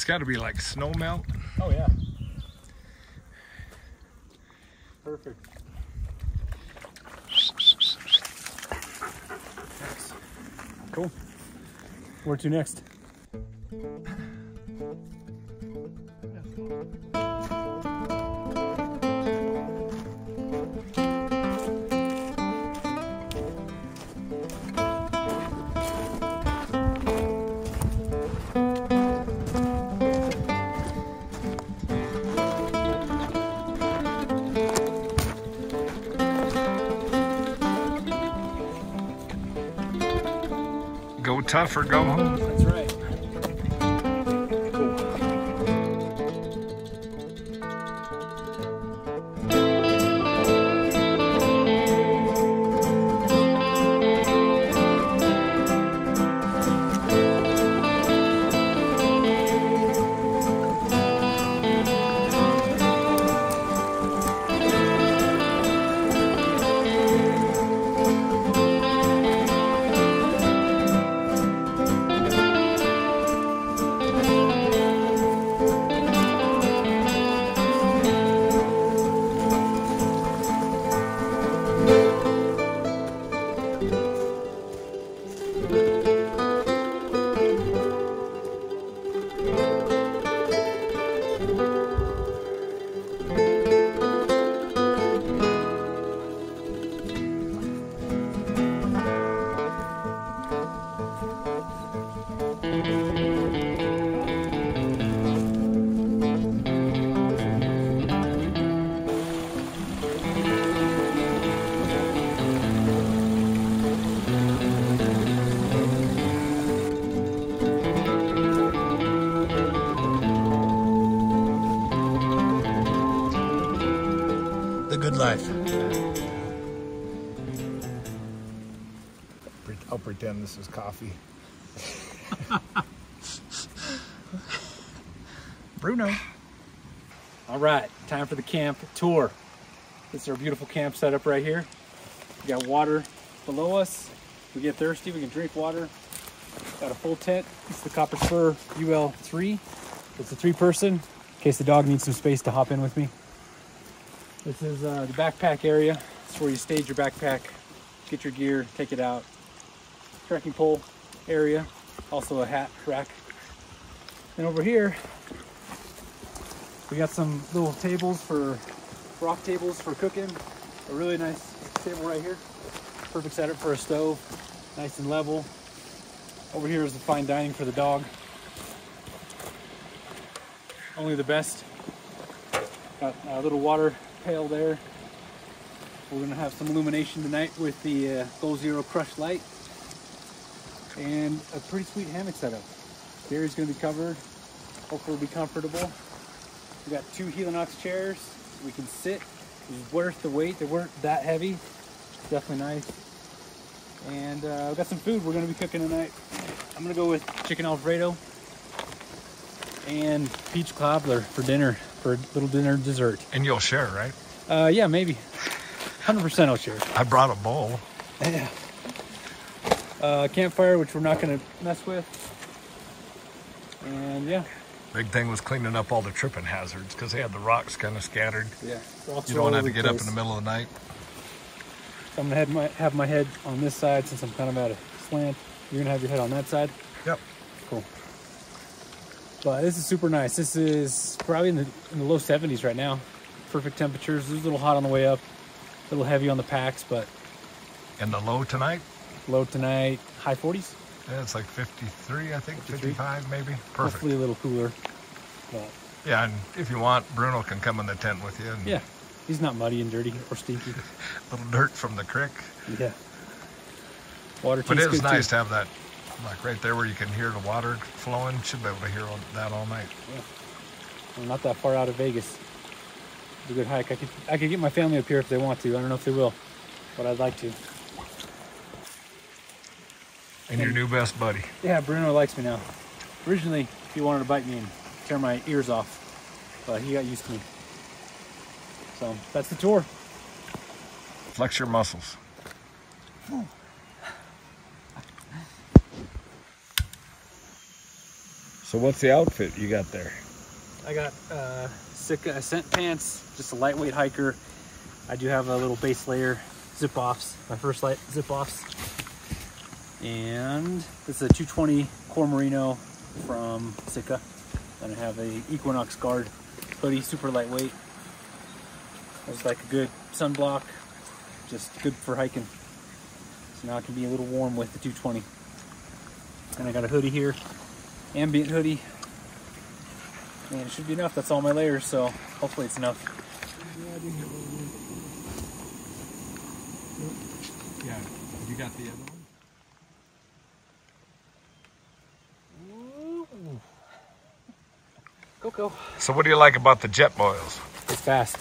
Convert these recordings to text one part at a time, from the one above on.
It's got to be like snow melt. Oh yeah. Perfect. Nice. Cool. Where to next? Go tough or go home. That's right. The good life. I'll pretend this is coffee. Bruno. All right, time for the camp tour. This is our beautiful camp setup right here. We got water below us. If we get thirsty, we can drink water. Got a full tent. It's the Copper Spur UL3. It's a 3-person, in case the dog needs some space to hop in with me. This is the backpack area. It's where you stage your backpack, get your gear, take it out. Trekking pole area, also a hat rack. And over here, we got some little tables rock tables for cooking. A really nice table right here. Perfect setup for a stove, nice and level. Over here is the fine dining for the dog. Only the best. Got a little water pail there. We're gonna have some illumination tonight with the Goal Zero Crush light. And a pretty sweet hammock setup. Gary's gonna be covered. Hopefully it'll be comfortable. We got 2 Helinox chairs. We can sit. It's worth the wait. They weren't that heavy. Definitely nice. And we've got some food we're gonna be cooking tonight. I'm gonna go with chicken Alfredo and peach cobbler for dinner, for a little dinner dessert. And you'll share, right? Yeah, maybe. 100% I'll share. I brought a bowl. Yeah. Campfire, which we're not gonna mess with. And yeah. Big thing was cleaning up all the tripping hazards because they had the rocks kind of scattered. Yeah. You don't want to have to get up in the middle of the night. So I'm gonna have my head on this side since I'm kind of at a slant. You're gonna have your head on that side? Yep. Cool. But this is super nice. This is probably in the low 70s right now. Perfect temperatures. It was a little hot on the way up. A little heavy on the packs, but. And the low tonight? Low tonight, high 40s. Yeah, it's like 53, I think, 55 maybe. Perfect. Hopefully a little cooler. But yeah, and if you want, Bruno can come in the tent with you. And yeah, he's not muddy and dirty or stinky. Little dirt from the creek. Yeah. Water. But it is nice too. to have that, like right there where you can hear the water flowing. Should be able to hear that all night. Yeah. Well, not that far out of Vegas. It's a good hike. I could get my family up here if they want to. I don't know if they will, but I'd like to. And your new best buddy. Yeah, Bruno likes me now. Originally, he wanted to bite me and tear my ears off, but he got used to me. So that's the tour. Flex your muscles. So what's the outfit you got there? I got Sitka Ascent pants, just a lightweight hiker. I do have a little base layer zip-offs, my first light zip-offs. And this is a 220 Core Merino from Sitka. And I have a Equinox Guard hoodie, super lightweight. It's like a good sunblock, just good for hiking. So now it can be a little warm with the 220. And I got a hoodie here, ambient hoodie. And it should be enough. That's all my layers, so hopefully it's enough. Yeah, you got the other one? Coco. So what do you like about the jet boils? It's fast.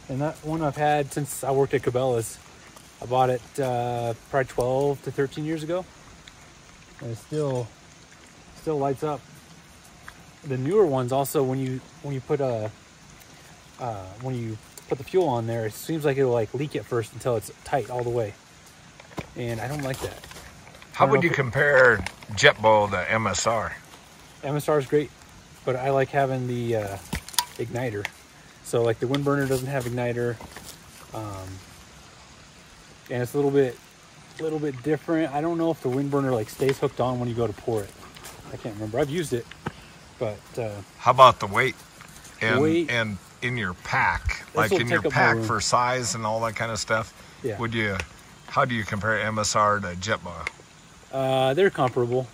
And that one I've had since I worked at Cabela's. I bought it probably 12 to 13 years ago. And it still lights up. The newer ones also, when you put the fuel on there, it seems like it'll like leak at first until it's tight all the way. And I don't like that. How would you compare jet boil to MSR? MSR is great, but I like having the igniter. So like the wind burner doesn't have igniter, and it's a little bit different. I don't know if the wind burner like stays hooked on when you go to pour it. I can't remember. I've used it, but how about the weight and weight, and in your pack, like in your pack for size and all that kind of stuff? Yeah. How do you compare MSR to jet boil? They're comparable.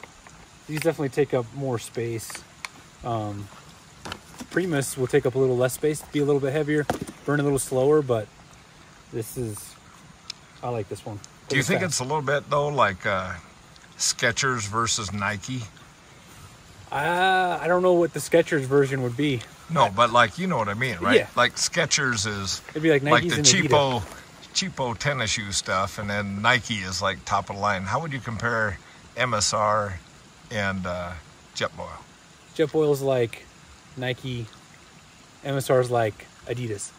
These definitely take up more space. Primus will take up a little less space, be a little bit heavier, burn a little slower, but I like this one. Do you think it's a little bit though like Skechers versus Nike? I don't know what the Skechers version would be. No, but like, you know what I mean, right? Yeah. Like Skechers is it'd be like Nike's the and cheapo tennis shoe stuff, and then Nike is like top of the line. How would you compare MSR and jet boil? Jet boil is like Nike, MSR is like Adidas.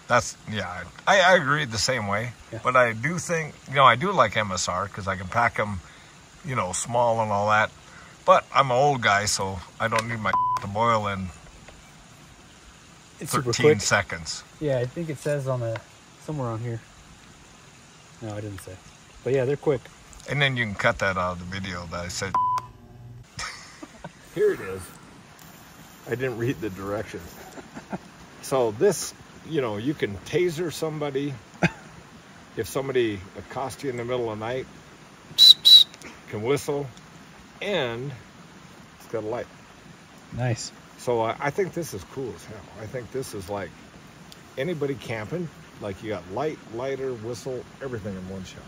I agree the same way. Yeah. But I do think, I do like MSR because I can pack them, small and all that. But I'm an old guy, so I don't need my to boil in It's 13 seconds. Yeah, I think it says somewhere on here. No, I didn't say. But yeah, they're quick. And then you can cut that out of the video that I said. Here it is. I didn't read the directions. So this, you can taser somebody. If somebody accosts you in the middle of the night, can whistle, and it's got a light. Nice. So I think this is cool as hell. I think this is like anybody camping, like you got light, lighter, whistle, everything in one shot.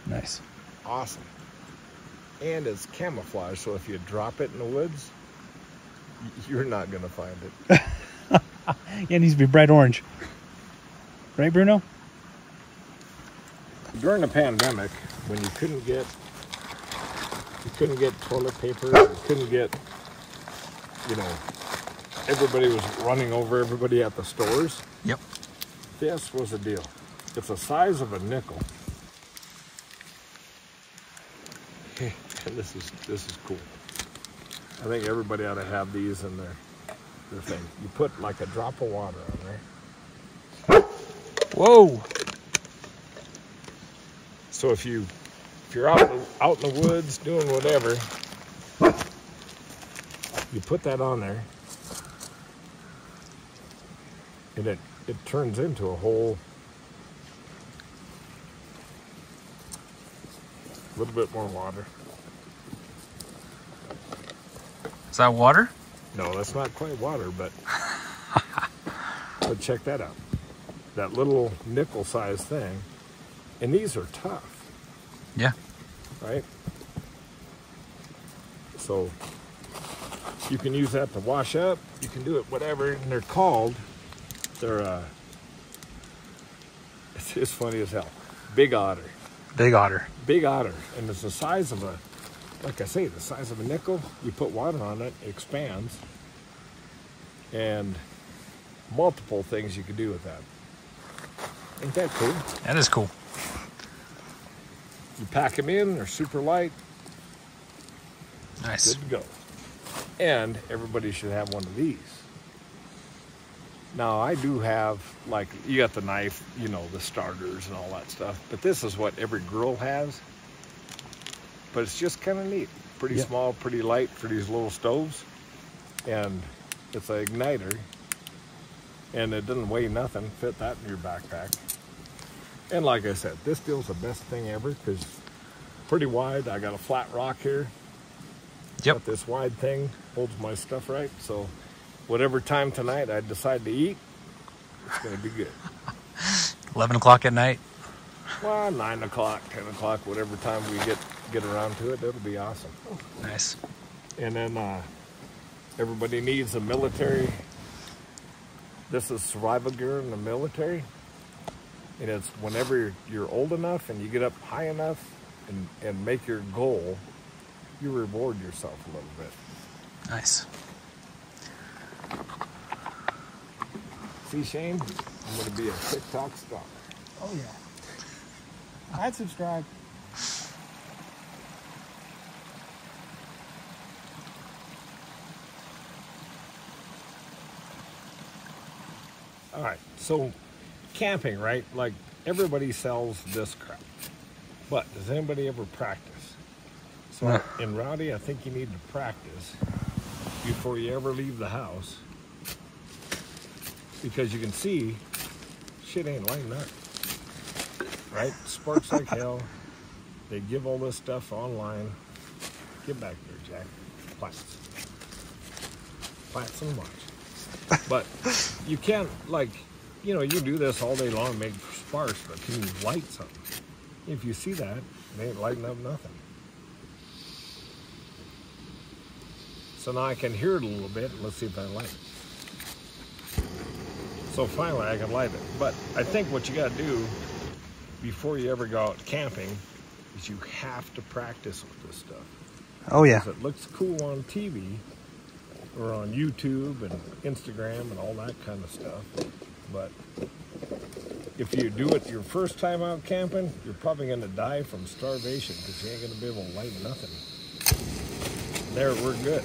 Nice. Awesome. And it's camouflage, so if you drop it in the woods, you're not going to find it. Yeah, it needs to be bright orange. Right, Bruno? During the pandemic, when you couldn't get toilet paper, you couldn't get, everybody was running over everybody at the stores. Yep. This was the deal. It's the size of a nickel. And this is cool. I think everybody ought to have these in their thing. You put like a drop of water on there. Whoa. So if you're out in the woods doing whatever, you put that on there, and it turns into a whole little bit more water. Is that water? No, that's not quite water, but but check that out. That little nickel-sized thing, and these are tough. Yeah. Right? So you can use that to wash up. You can do it whatever, and they're it's funny as hell. Big otter. Big otter. Big otter, and it's the size of like I say, the size of a nickel. You put water on it, it expands, and multiple things you can do with that. Ain't that cool? That is cool. You pack them in, they're super light. Nice. Good to go. And everybody should have one of these. Now I do have, like, you got the knife, you know, the starters and all that stuff, but this is what every grill has. But it's just kind of neat. Pretty small, pretty light for these little stoves. And it's an igniter. And it doesn't weigh nothing. Fit that in your backpack. And like I said, this deal's the best thing ever because pretty wide. I got a flat rock here. Yep. Got this wide thing, holds my stuff right. So whatever time tonight I decide to eat, it's going to be good. 11 o'clock at night? Well, 9 o'clock, 10 o'clock, whatever time we get around to it, it'll be awesome. Nice. And then everybody needs a military. This is survival gear in the military. And it's whenever you're old enough and you get up high enough and make your goal, you reward yourself a little bit. Nice. See, Shane, I'm going to be a TikTok star. Oh, yeah. I'd subscribe. All right, so camping, right? Like, everybody sells this crap. But does anybody ever practice? So in Rowdy, I think you need to practice before you ever leave the house. Because you can see, shit ain't lighting up. Right? Sparks like hell. They give all this stuff online. Get back there, Jack. Plants. Plants and watch. But you can't, like, you know, you do this all day long, make sparks, but can you light something? If you see that, it ain't lighting up nothing. So now I can hear it a little bit. Let's see if I light it. So finally I can light it. But I think what you got to do before you ever go out camping is you have to practice with this stuff. Oh, yeah. Because it looks cool on TV or on YouTube and Instagram and all that kind of stuff. But if you do it your first time out camping, you're probably going to die from starvation because you ain't going to be able to light nothing. There, we're good.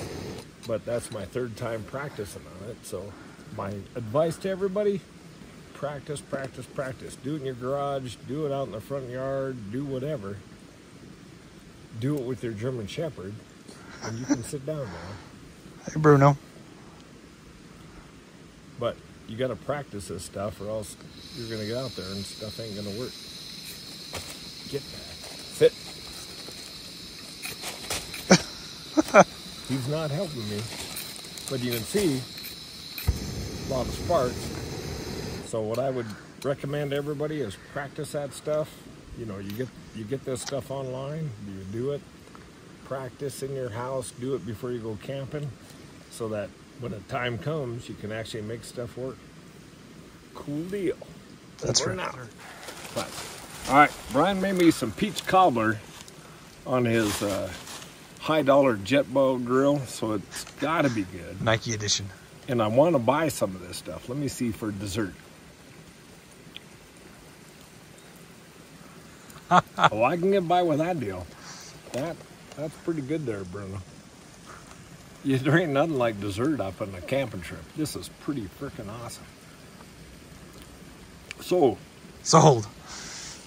But that's my third time practicing on it. So my advice to everybody, practice, practice, practice. Do it in your garage, do it out in the front yard, do whatever. Do it with your German Shepherd, and you can sit down now. Hey, Bruno. But you got to practice this stuff or else you're going to get out there and stuff ain't going to work. Get back. Sit. He's not helping me, but you can see a lot of sparks. So what I would recommend to everybody is practice that stuff. You know, you get this stuff online, you do it, practice in your house, do it before you go camping, so that when the time comes, you can actually make stuff work. Cool deal. That's Over right. and out. But, all right, Brian made me some peach cobbler on his high-dollar Jetbow grill, so it's got to be good. Nike edition. And I want to buy some of this stuff. Let me see for dessert. Oh, I can get by with that deal. That's pretty good there, Bruno. There ain't nothing like dessert up on a camping trip. This is pretty freaking awesome. So, Sold.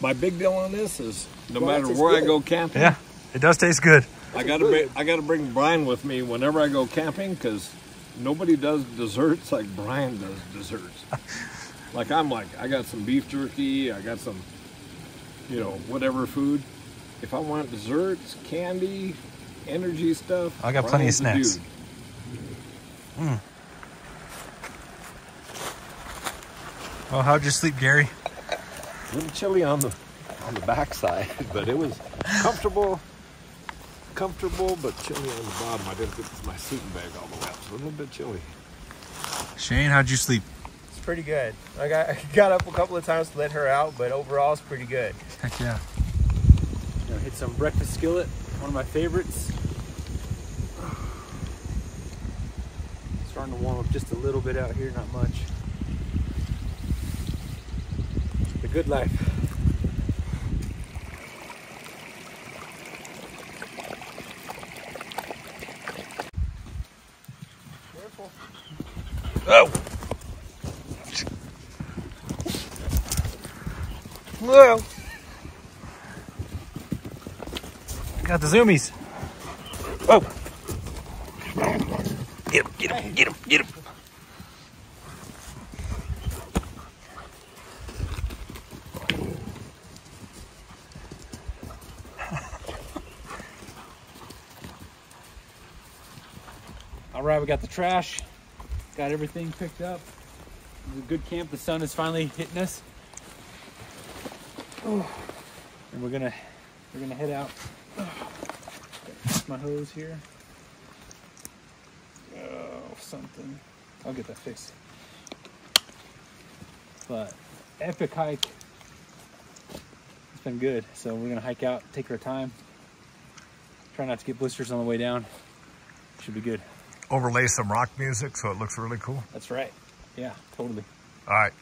my big deal on this is no Well, matter that's where I good. go camping, Yeah, it does taste good. I gotta bring Brian with me whenever I go camping because nobody does desserts like Brian does desserts. Like I got some beef jerky, I got some, you know, whatever food. If I want desserts, candy, energy stuff, I got plenty of Brian's the snacks. dude. Well, how'd you sleep, Gary? A little chilly on the backside, but it was comfortable, but chilly on the bottom. I didn't get my sleeping bag all the way up, so a little bit chilly. Shane, how'd you sleep? It's pretty good. I got up a couple of times to let her out, but overall it's pretty good. Heck yeah. Hit some breakfast skillet, one of my favorites. Starting to warm up just a little bit out here, not much. The good life. Oh. Whoa. Got the zoomies. Oh. Get him, get him, get him, get him. All right, we got the trash. Got everything picked up. It was a good camp. The sun is finally hitting us. Oh. And we're gonna head out. Got my hose here. Oh, something. I'll get that fixed. But epic hike. It's been good. So we're gonna hike out, take our time. Try not to get blisters on the way down. Should be good. Overlay some rock music so it looks really cool. That's right. Yeah, totally. All right.